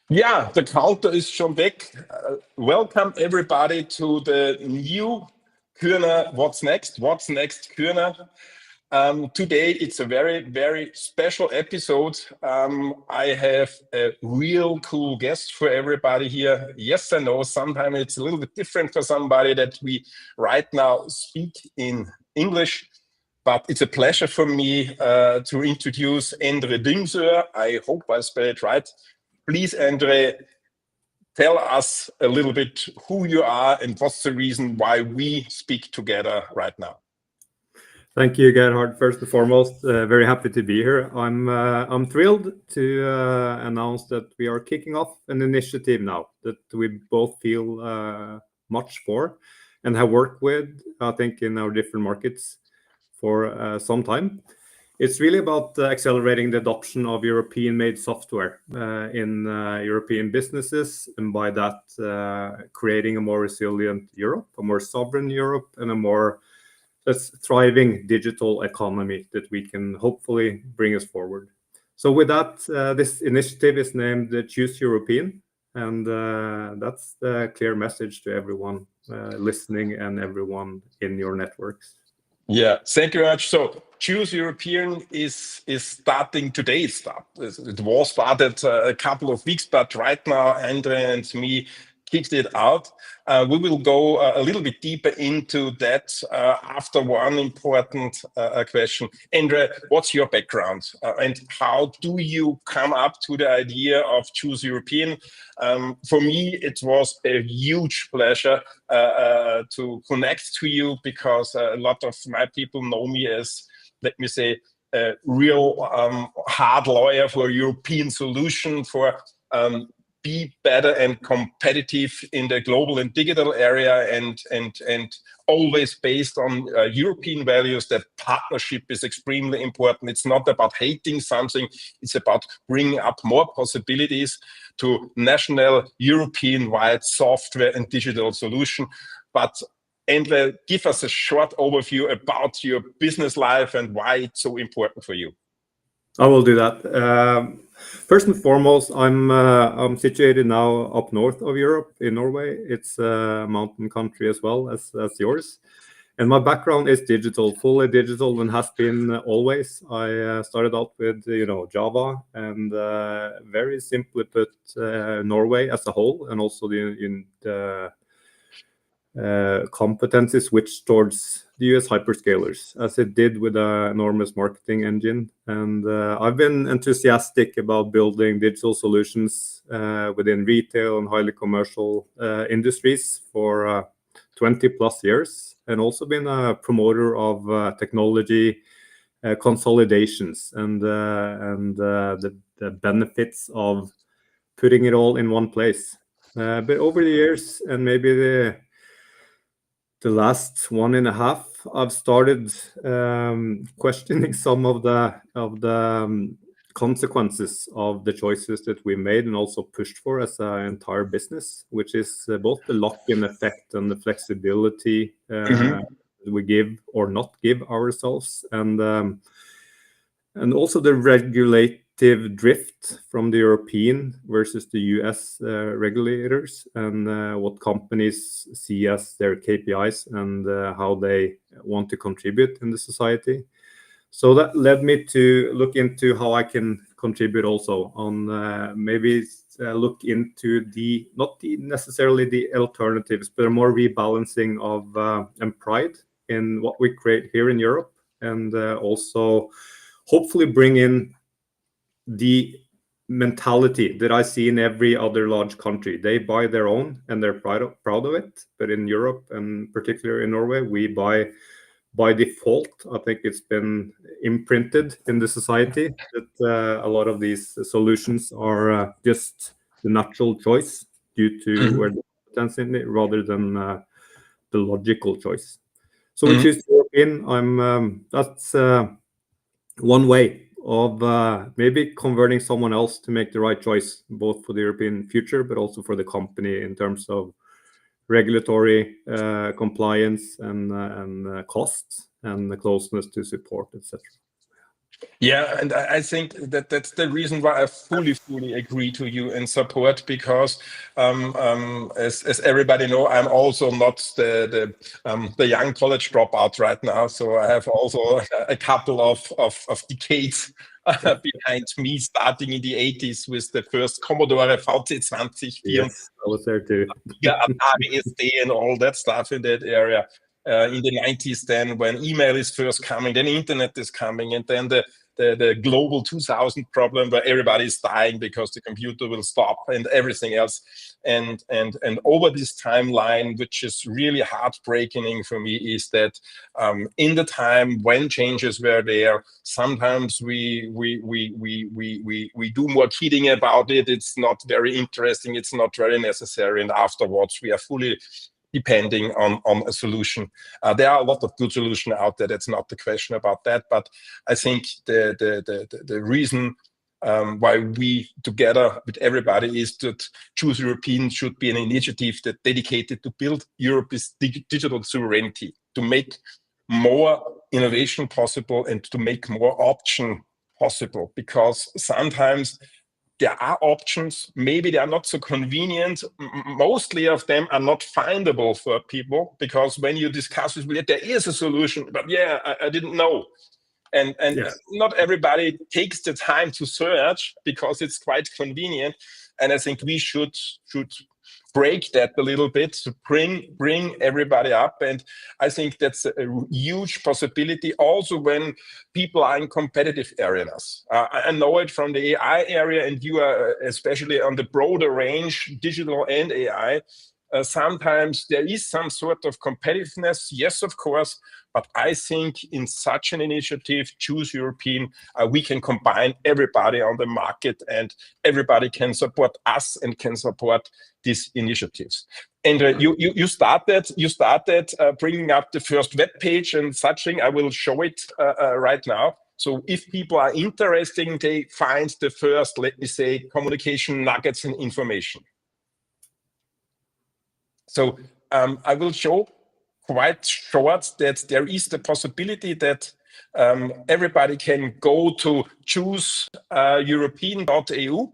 Yeah, the counter is schon weg. Welcome everybody to the new Kürner What's Next? What's Next Kürner? Today it's a very special episode. I have a real cool guest for everybody here. Yes, I know sometimes it's a little bit different for somebody that we right now speak in English. But it's a pleasure for me to introduce Endre Dingsør. I hope I spell it right. Please, Endre, tell us a little bit who you are and what's the reason why we speak together right now. Thank you, Gerhard. First and foremost, very happy to be here. I'm thrilled to announce that we are kicking off an initiative now that we both feel much for and have worked with, I think, in our different markets for some time. It's really about accelerating the adoption of European-made software in European businesses, and by that creating a more resilient Europe, a more sovereign Europe, and a more thriving digital economy that we can hopefully bring us forward. So with that, this initiative is named Choose European, and that's the clear message to everyone listening and everyone in your networks. Yeah, thank you very much. So Choose European is starting today. It was started a couple of weeks, but right now Endre and me kicked it out. We will go a little bit deeper into that after one important question. Endre, what's your background and how do you come up to the idea of Choose European? For me, it was a huge pleasure to connect to you because a lot of my people know me as, let me say, a real hard lawyer for a European solution for be better and competitive in the global and digital area, and always based on European values. That partnership is extremely important. It's not about hating something, it's about bringing up more possibilities to national European-wide software and digital solution. But Endre, give us a short overview about your business life and why it's so important for you. I will do that. First and foremost, I'm situated now up north of Europe in Norway. It's a mountain country as well as yours. And my background is digital, fully digital, and has been always. I started out with Java, and very simply put, Norway as a whole, and also the competencies switched towards the US hyperscalers, as it did with an enormous marketing engine. And I've been enthusiastic about building digital solutions within retail and highly commercial industries for 20 plus years, and also been a promoter of technology consolidations and the benefits of putting it all in one place. But over the years, and maybe the last 1.5, I've started questioning some of the consequences of the choices that we made and also pushed for as an entire business, which is both the lock-in effect and the flexibility we give or not give ourselves, and also the regulative drift from the European versus the US regulators, and what companies see as their KPIs and how they want to contribute in the society. So that led me to look into how I can contribute also on maybe look into not necessarily the alternatives, but a more rebalancing of and pride in what we create here in Europe, and also hopefully bring in the mentality that I see in every other large country. They buy their own and they're proud of it. But in Europe, and particularly in Norway, we buy by default. I think it's been imprinted in the society that a lot of these solutions are just the natural choice due to where the competence in it, rather than the logical choice. So we choose European. That's one way of maybe converting someone else to make the right choice, both for the European future, but also for the company in terms of regulatory compliance and costs and the closeness to support, etc. Yeah, and I think that that's the reason why I fully agree to you and support, because as everybody know, I'm also not the young college dropout right now, so I have also a couple of decades behind me, starting in the 80s with the first Commodore VC20, Yes, I was there too. Atari ST and all that stuff in that area. In the 90s, then when email is first coming, then internet is coming, and then the global 2000 problem where everybody is dying because the computer will stop and everything else. And over this timeline, which is really heartbreaking for me, is that in the time when changes were there, sometimes we do more kidding about it. It's not very interesting. It's not very necessary. And afterwards, we are fully depending on a solution. There are a lot of good solutions out there. That's not the question about that. But I think the reason why we together with everybody is that Choose European should be an initiative that dedicated to build Europe's digital sovereignty, to make more innovation possible and to make more option possible. Because sometimes there are options, maybe they are not so convenient. Mostly of them are not findable for people, because when you discuss it, there is a solution, but yeah, I didn't know. And Yes. not everybody takes the time to search because it's quite convenient. And I think we should break that a little bit to bring everybody up. And I think that's a huge possibility also when people are in competitive areas. I know it from the AI area, and you are especially on the broader range, digital and AI. Sometimes there is some sort of competitiveness, yes, of course, but I think in such an initiative, Choose European, we can combine everybody on the market, and everybody can support us and can support these initiatives. And you started bringing up the first web page and such thing. I will show it right now. So if people are interested, they find the first, let me say, communication nuggets and information. So I will show quite short that there is the possibility that everybody can go to chooseeuropean.eu,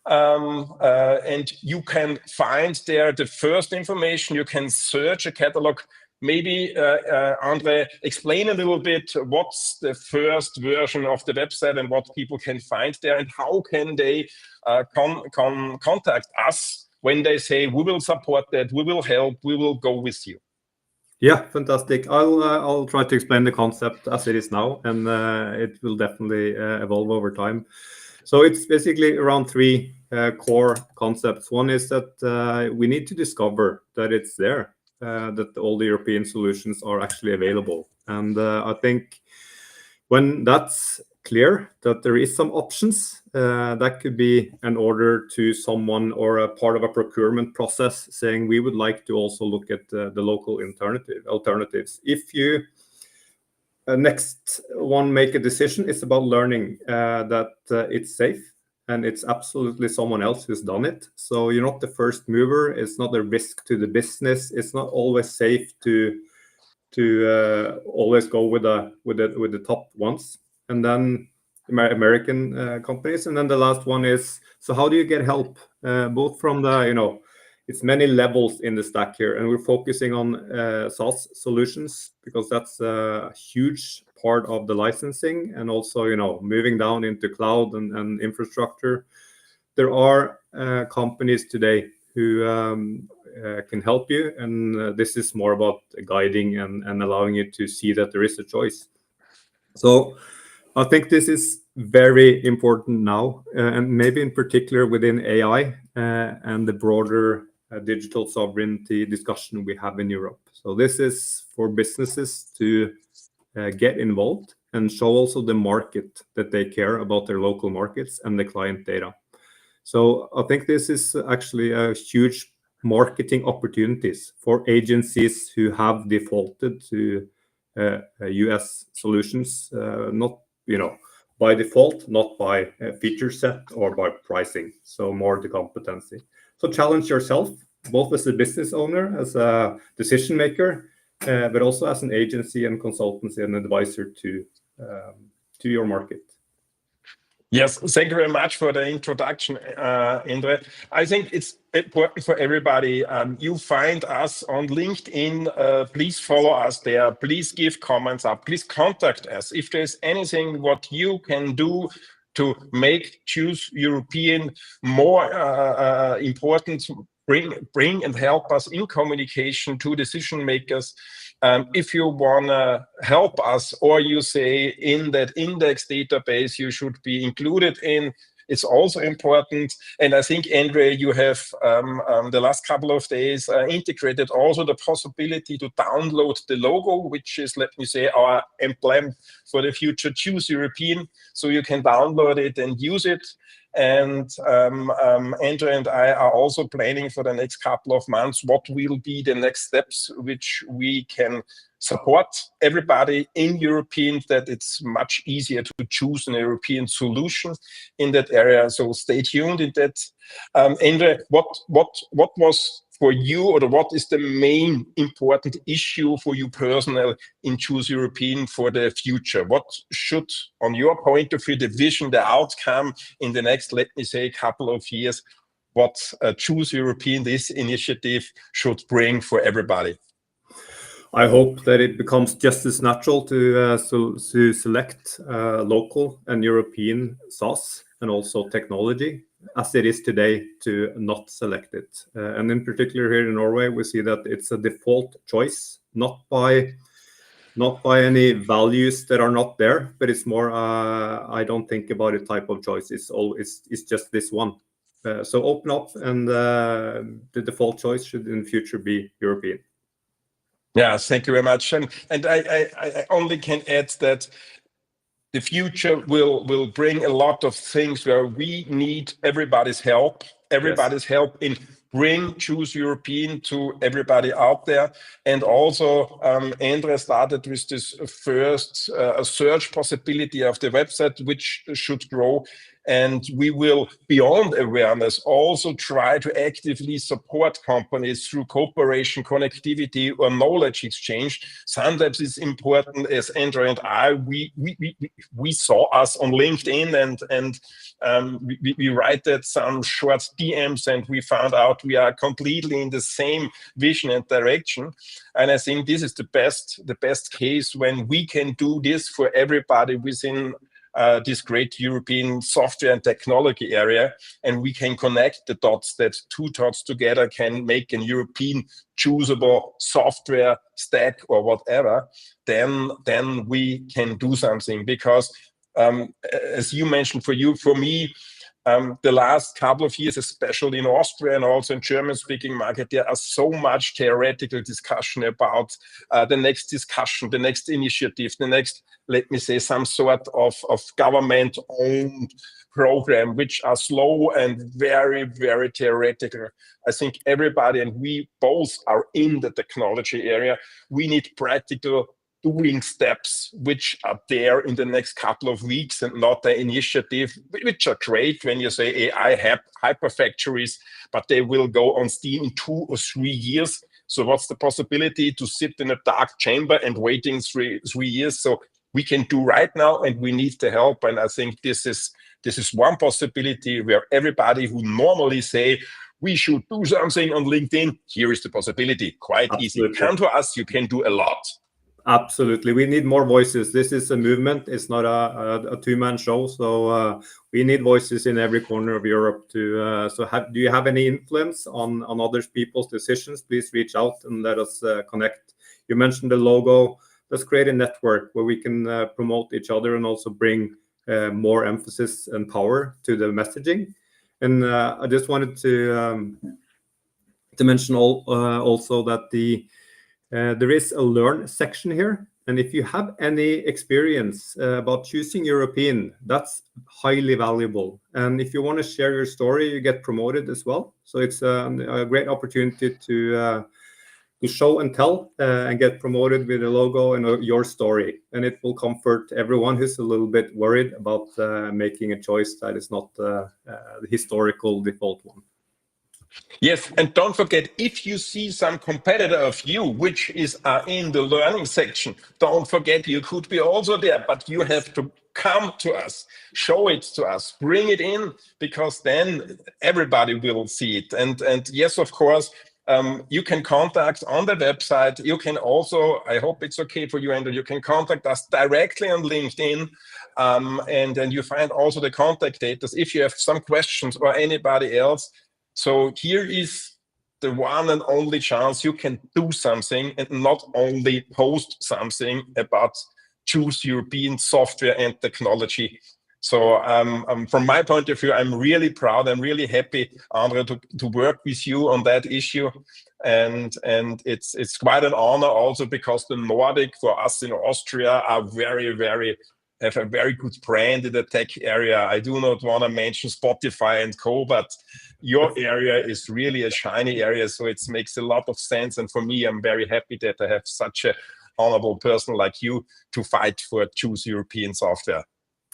and you can find there the first information. You can search a catalog. Maybe, Endre, explain a little bit what's the first version of the website and what people can find there, and how can they contact us when they say, we will support that, we will help, we will go with you. Yeah, fantastic. I'll try to explain the concept as it is now, and it will definitely evolve over time. So it's basically around three core concepts. One is that we need to discover that it's there, that all the European solutions are actually available. And I think when that's clear, that there is some options, that could be an order to someone or a part of a procurement process saying we would like to also look at the local alternatives. If you next one make a decision, it's about learning that it's safe and it's absolutely someone else who's done it. So you're not the first mover. It's not a risk to the business. It's not always safe to always go with the top ones, and then American companies. And then the last one is, so how do you get help, both from the, it's many levels in the stack here, and we're focusing on SaaS solutions because that's a huge part of the licensing, and also moving down into cloud and infrastructure. There are companies today who can help you, and this is more about guiding and allowing you to see that there is a choice. So I think this is very important now, and maybe in particular within AI and the broader digital sovereignty discussion we have in Europe. So this is for businesses to get involved and show also the market that they care about their local markets and the client data. So I think this is actually a huge marketing opportunities for agencies who have defaulted to US solutions, not by default, not by feature set or by pricing, so more the competency. So challenge yourself, both as a business owner, as a decision maker, but also as an agency and consultancy and advisor to to your market. Yes, thank you very much for the introduction, Endre. I think it's important for everybody. You find us on LinkedIn. Please follow us there. Please give comments up. Please contact us. If there's anything what you can do to make Choose European more important, bring and help us in communication to decision makers. If you want to help us, or you say in that index database you should be included in, it's also important. And I think, Endre, you have the last couple of days integrated also the possibility to download the logo, which is, let me say, our emblem for the future Choose European. So you can download it and use it. And Endre and I are also planning for the next couple of months what will be the next steps which we can support everybody in European, that it's much easier to choose an European solution in that area. So stay tuned in that. Endre, what was for you, or what is the main important issue for you personally in Choose European for the future? What should, on your point of view, the vision, the outcome in the next, let me say, couple of years, what Choose European, this initiative, should bring for everybody? I hope that it becomes just as natural to select local and European SaaS and also technology as it is today to not select it. And in particular here in Norway, we see that it's a default choice, not by any values that are not there, but it's more, I don't think about it type of choice. It's just this one. So open up, and the default choice should in the future be European. Yeah, thank you very much. And I only can add that the future will bring a lot of things where we need everybody's help. Everybody's help in bring Choose European to everybody out there. And also, Endre started with this first search possibility of the website, which should grow. And we will, beyond awareness, also try to actively support companies through cooperation, connectivity, or knowledge exchange. Sometimes it's important, as Endre and I, we saw us on LinkedIn, and we write that some short DMs, and we found out we are completely in the same vision and direction. And I think this is the best case when we can do this for everybody within this great European software and technology area, and we can connect the dots, that two dots together can make an European choosable software stack or whatever, then we can do something. Because as you mentioned, for me, the last couple of years, especially in Austria and also in German-speaking market, there are so much theoretical discussion about the next discussion, the next initiative, the next, let me say, some sort of government-owned program, which are slow and very, very theoretical. I think everybody, and we both are in the technology area, we need practical doing steps which are there in the next couple of weeks, and not the initiative, which are great when you say AI hyperfactories, but they will go on steam in 2 or 3 years. So what's the possibility to sit in a dark chamber and waiting three years? So we can do right now, and we need the help. And I think this is one possibility where everybody who normally say we should do something on LinkedIn, here is the possibility. Quite Absolutely. Easy. Come to us, you can do a lot. Absolutely. We need more voices. This is a movement. It's not a two-man show. So we need voices in every corner of Europe. Do you have any influence on other people's decisions? Please reach out and let us connect. You mentioned the logo. Let's create a network where we can promote each other and also bring more emphasis and power to the messaging. And I just wanted to mention also that there is a learn section here. And if you have any experience about choosing European, that's highly valuable. And if you want to share your story, you get promoted as well. So it's a great opportunity to show and tell and get promoted with a logo and your story. And it will comfort everyone who's a little bit worried about making a choice that is not the historical default one. Yes, and don't forget, if you see some competitor of you, which is in the learning section, don't forget you could be also there, but you have to come to us, show it to us, bring it in, because then everybody will see it. And yes, of course, you can contact on the website. You can also, I hope it's okay for you, Endre, you can contact us directly on LinkedIn. And then you find also the contact data if you have some questions or anybody else. So here is the one and only chance you can do something and not only post something about Choose European software and technology. So from my point of view, I'm really proud. I'm really happy, Endre, to work with you on that issue. And it's quite an honor also, because the Nordic, for us in Austria, are have a very good brand in the tech area. I do not want to mention Spotify and co, but your area is really a shiny area, so it makes a lot of sense. And for me, I'm very happy that I have such a honorable person like you to fight for Choose European software.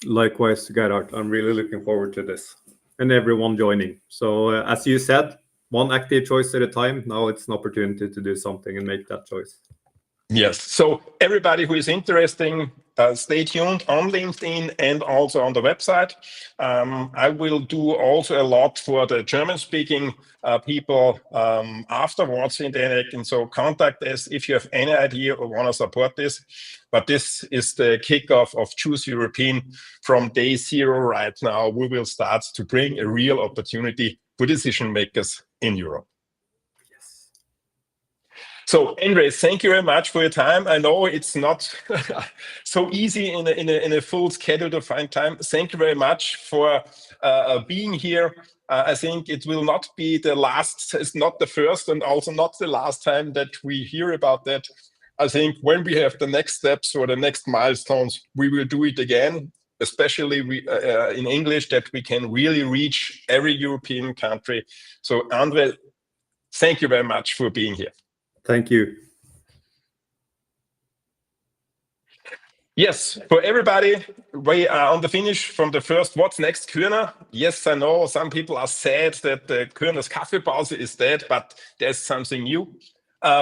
Likewise, Gerhard. I'm really looking forward to this, and everyone joining. So as you said, one active choice at a time. Now it's an opportunity to do something and make that choice. Yes. So everybody who is interested, stay tuned on LinkedIn and also on the website. I will do also a lot for the German-speaking people afterwards in the and so contact us if you have any idea or want to support this. But this is the kickoff of Choose European. From day 0 right now. We will start to bring a real opportunity for decision makers in Europe. So, Endre, thank you very much for your time. I know it's not so easy in a full schedule to find time. Thank you very much for being here. I think it will not be the last, it's not the first and also not the last time that we hear about that. I think when we have the next steps or the next milestones, we will do it again, especially in English, that we can really reach every European country. So, Endre, thank you very much for being here. Thank you. Yes, for everybody, we are on the finish from the first What's Next Körner. Yes, I know some people are sad that the Körner's Kaffeepause is dead, but there's something new.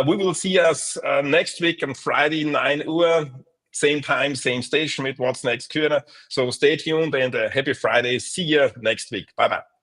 We will see us next week on Friday, 9 Uhr, same time, same station with What's Next Körner. So stay tuned and happy Friday. See you next week. Bye-bye.